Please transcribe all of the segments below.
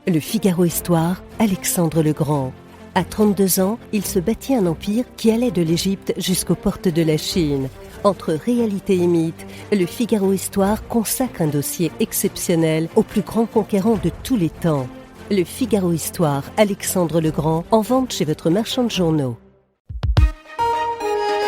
Le Figaro Histoire, Alexandre le Grand. À 32 ans, il se bâtit un empire qui allait de l'Égypte jusqu'aux portes de la Chine. Entre réalité et mythe, le Figaro Histoire consacre un dossier exceptionnel au plus grand conquérant de tous les temps. Le Figaro Histoire, Alexandre le Grand, en vente chez votre marchand de journaux.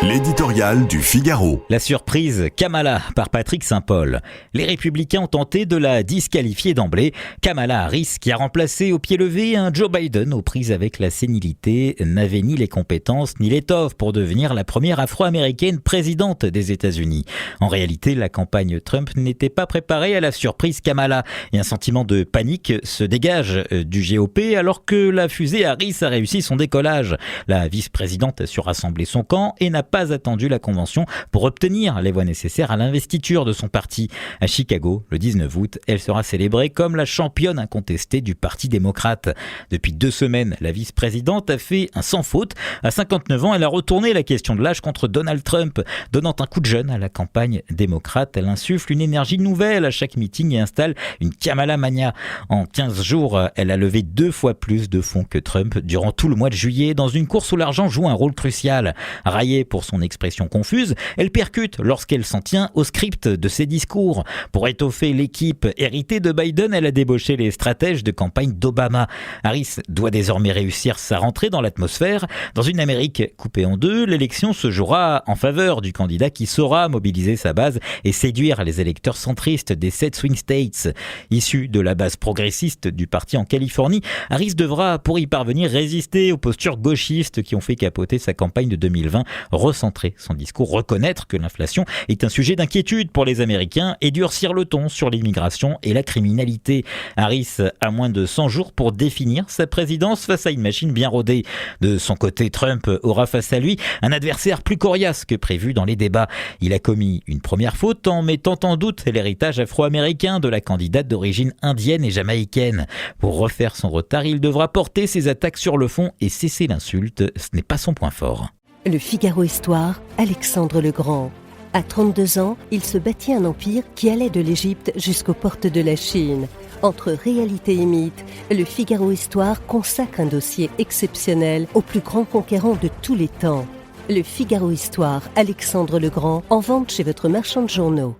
L'éditorial du Figaro. La surprise Kamala par Patrick Saint-Paul. Les Républicains ont tenté de la disqualifier d'emblée. Kamala Harris, qui a remplacé au pied levé un Joe Biden aux prises avec la sénilité, n'avait ni les compétences ni l'étoffe pour devenir la première afro-américaine présidente des États-Unis. En réalité, la campagne Trump n'était pas préparée à la surprise Kamala et un sentiment de panique se dégage du GOP alors que la fusée Harris a réussi son décollage. La vice-présidente a su rassembler son camp et n'a pas attendu la convention pour obtenir les voix nécessaires à l'investiture de son parti. À Chicago, le 19 août, elle sera célébrée comme la championne incontestée du Parti démocrate. Depuis 2 semaines, la vice-présidente a fait un sans faute. À 59 ans, elle a retourné la question de l'âge contre Donald Trump. Donnant un coup de jeune à la campagne démocrate, elle insuffle une énergie nouvelle à chaque meeting et installe une Kamala Mania. En 15 jours, elle a levé 2 fois plus de fonds que Trump durant tout le mois de juillet dans une course où l'argent joue un rôle crucial. Raillée pour son expression confuse, elle percute lorsqu'elle s'en tient au script de ses discours. Pour étoffer l'équipe héritée de Biden, elle a débauché les stratèges de campagne d'Obama. Harris doit désormais réussir sa rentrée dans l'atmosphère. Dans une Amérique coupée en deux, l'élection se jouera en faveur du candidat qui saura mobiliser sa base et séduire les électeurs centristes des 7 swing states. Issue de la base progressiste du parti en Californie, Harris devra, pour y parvenir, résister aux postures gauchistes qui ont fait capoter sa campagne de 2020, recentrer son discours, reconnaître que l'inflation est un sujet d'inquiétude pour les Américains et durcir le ton sur l'immigration et la criminalité. Harris a moins de 100 jours pour définir sa présidence face à une machine bien rodée. De son côté, Trump aura face à lui un adversaire plus coriace que prévu dans les débats. Il a commis une première faute en mettant en doute l'héritage afro-américain de la candidate d'origine indienne et jamaïcaine. Pour refaire son retard, il devra porter ses attaques sur le fond et cesser l'insulte. Ce n'est pas son point fort. Le Figaro Histoire, Alexandre le Grand. À 32 ans, il se bâtit un empire qui allait de l'Égypte jusqu'aux portes de la Chine. Entre réalité et mythe, le Figaro Histoire consacre un dossier exceptionnel au plus grand conquérant de tous les temps. Le Figaro Histoire, Alexandre le Grand, en vente chez votre marchand de journaux.